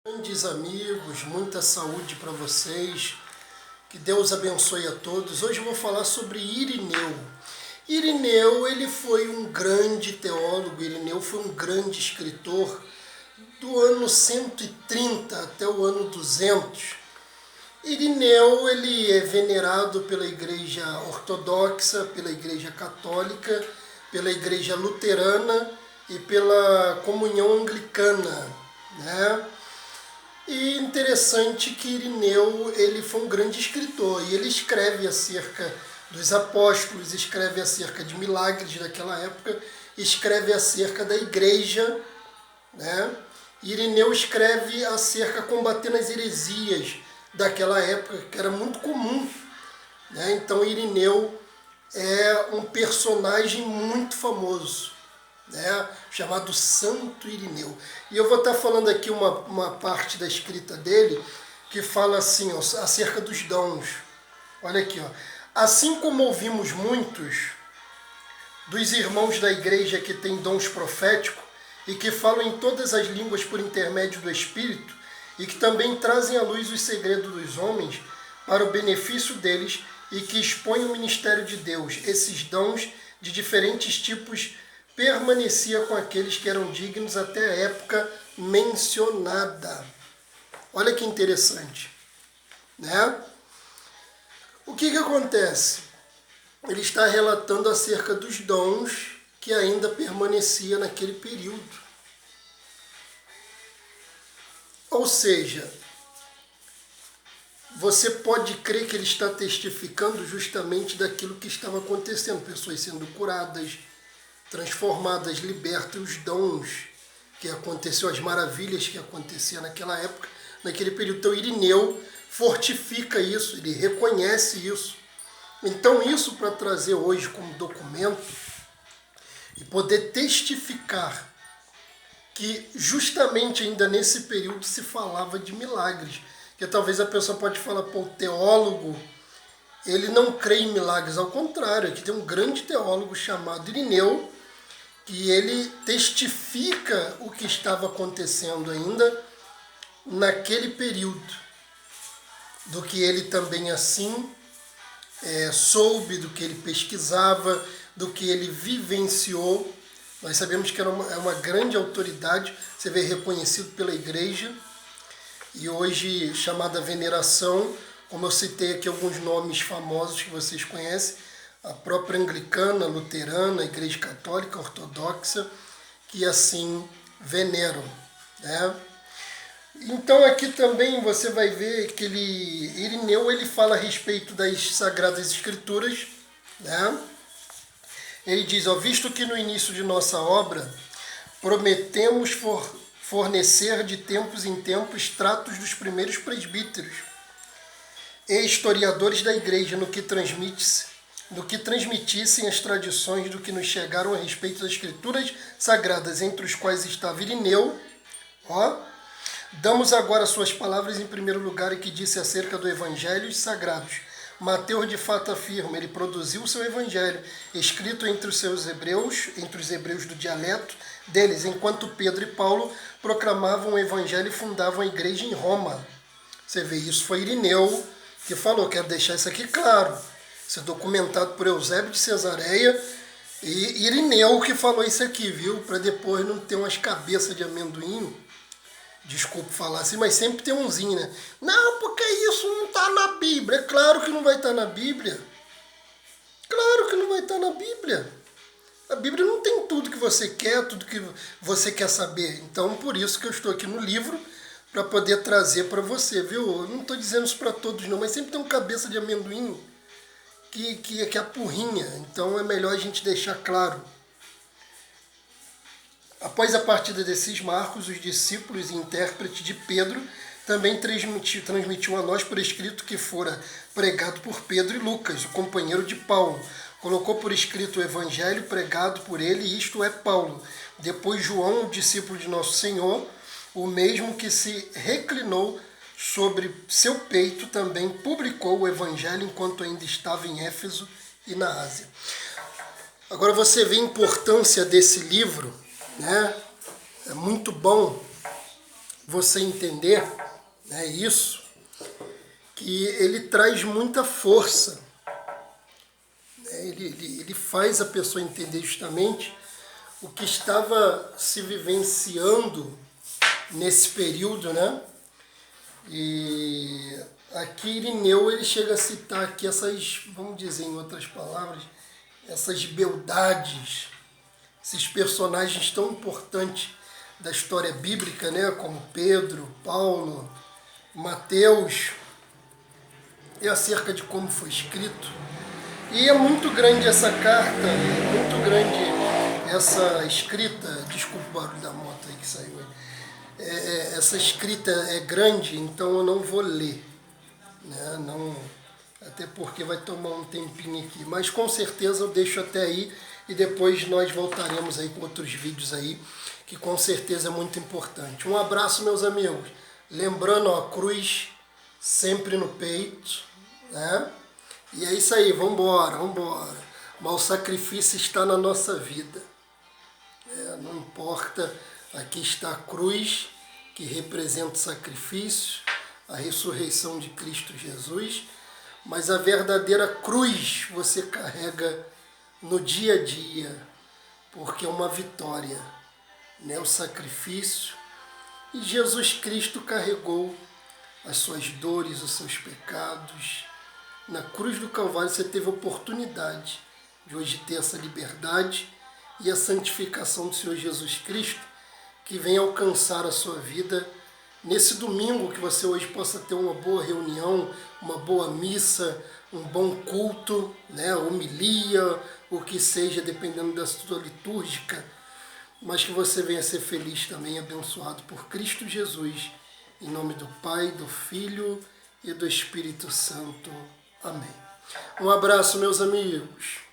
Grandes amigos, muita saúde para vocês, que Deus abençoe a todos. Hoje eu vou falar sobre Irineu. Irineu, ele foi um grande teólogo, Irineu foi um grande escritor do ano 130 até o ano 200. Irineu, ele é venerado pela Igreja Ortodoxa, pela Igreja Católica, pela Igreja Luterana e pela Comunhão Anglicana, né? E interessante que Irineu, ele foi um grande escritor e ele escreve acerca dos apóstolos, escreve acerca de milagres daquela época, escreve acerca da igreja, né? Irineu escreve acerca, combatendo as heresias daquela época, que era muito comum, né? Então Irineu é um personagem muito famoso, né, chamado Santo Irineu. E eu vou estar falando aqui uma parte da escrita dele que fala assim, ó, acerca dos dons. Olha aqui, ó. Assim como ouvimos muitos dos irmãos da igreja que têm dons proféticos e que falam em todas as línguas por intermédio do Espírito e que também trazem à luz os segredos dos homens para o benefício deles e que expõem o ministério de Deus, esses dons de diferentes tipos permanecia com aqueles que eram dignos até a época mencionada. Olha que interessante, né? O que acontece? Ele está relatando acerca dos dons que ainda permanecia naquele período. Ou seja, você pode crer que ele está testificando justamente daquilo que estava acontecendo, pessoas sendo curadas, transformadas, libertas, os dons que aconteceu, as maravilhas que aconteciam naquela época, naquele período. Então Irineu fortifica isso, ele reconhece isso. Então isso para trazer hoje como documento e poder testificar que justamente ainda nesse período se falava de milagres. Que talvez a pessoa pode falar, pô, o teólogo, ele não crê em milagres, ao contrário, aqui tem um grande teólogo chamado Irineu, que ele testifica o que estava acontecendo ainda naquele período, do que ele também assim soube, do que ele pesquisava, do que ele vivenciou. Nós sabemos que é uma grande autoridade, você vê reconhecido pela igreja, e hoje chamada veneração, como eu citei aqui alguns nomes famosos que vocês conhecem, a própria anglicana, luterana, a igreja católica, ortodoxa, que assim veneram, né? Então aqui também você vai ver que Irineu ele fala a respeito das Sagradas Escrituras, né? Ele diz, ó, visto que no início de nossa obra prometemos fornecer de tempos em tempos tratos dos primeiros presbíteros e historiadores da igreja no que transmitissem as tradições do que nos chegaram a respeito das escrituras sagradas, entre os quais estava Irineu. Ó, damos agora suas palavras em primeiro lugar, e que disse acerca do evangelho sagrados. Mateus de fato afirma, ele produziu o seu evangelho, escrito entre os hebreus do dialeto deles, enquanto Pedro e Paulo proclamavam o evangelho e fundavam a igreja em Roma. Você vê, isso foi Irineu que falou, quero deixar isso aqui claro. Isso é documentado por Eusébio de Cesareia e Irineu que falou isso aqui, viu? Para depois não ter umas cabeças de amendoim, desculpa falar assim, mas sempre tem umzinho, né? Não, porque isso não está na Bíblia. É claro que não vai estar na Bíblia. Claro que não vai estar na Bíblia. A Bíblia não tem tudo que você quer, tudo que você quer saber. Então, por isso que eu estou aqui no livro, para poder trazer para você, viu? Eu não estou dizendo isso para todos não, mas sempre tem um cabeça de amendoim que apurrinha. Então, é melhor a gente deixar claro. Após a partida desses marcos, os discípulos e intérpretes de Pedro também transmitiu a nós por escrito que fora pregado por Pedro e Lucas, o companheiro de Paulo. Colocou por escrito o evangelho pregado por ele, isto é Paulo. Depois João, o discípulo de nosso Senhor, o mesmo que se reclinou sobre seu peito, também publicou o evangelho enquanto ainda estava em Éfeso e na Ásia. Agora você vê a importância desse livro, né? É muito bom você entender, né, isso, que ele traz muita força. Ele faz a pessoa entender justamente o que estava se vivenciando nesse período, né? E aqui Irineu ele chega a citar aqui essas, vamos dizer em outras palavras, essas beldades, esses personagens tão importantes da história bíblica, né? Como Pedro, Paulo, Mateus, e acerca de como foi escrito. E é muito grande essa carta, é muito grande essa escrita, desculpa o barulho da moto aí que saiu aí. Essa escrita é grande, então eu não vou ler, né? Não, até porque vai tomar um tempinho aqui, mas com certeza eu deixo até aí e depois nós voltaremos aí com outros vídeos aí, que com certeza é muito importante. Um abraço, meus amigos, lembrando, ó, a cruz sempre no peito, né? E é isso aí, vamos embora, vamos embora. Mas o sacrifício está na nossa vida. Não importa, aqui está a cruz, que representa o sacrifício, a ressurreição de Cristo Jesus, mas a verdadeira cruz você carrega no dia a dia, porque é uma vitória, né? O sacrifício. E Jesus Cristo carregou as suas dores, os seus pecados. Na cruz do Calvário você teve a oportunidade de hoje ter essa liberdade e a santificação do Senhor Jesus Cristo, que vem alcançar a sua vida nesse domingo, que você hoje possa ter uma boa reunião, uma boa missa, um bom culto, né, homilia, o que seja, dependendo da sua litúrgica, mas que você venha ser feliz também, abençoado por Cristo Jesus, em nome do Pai, do Filho e do Espírito Santo. Amém. Um abraço, meus amigos.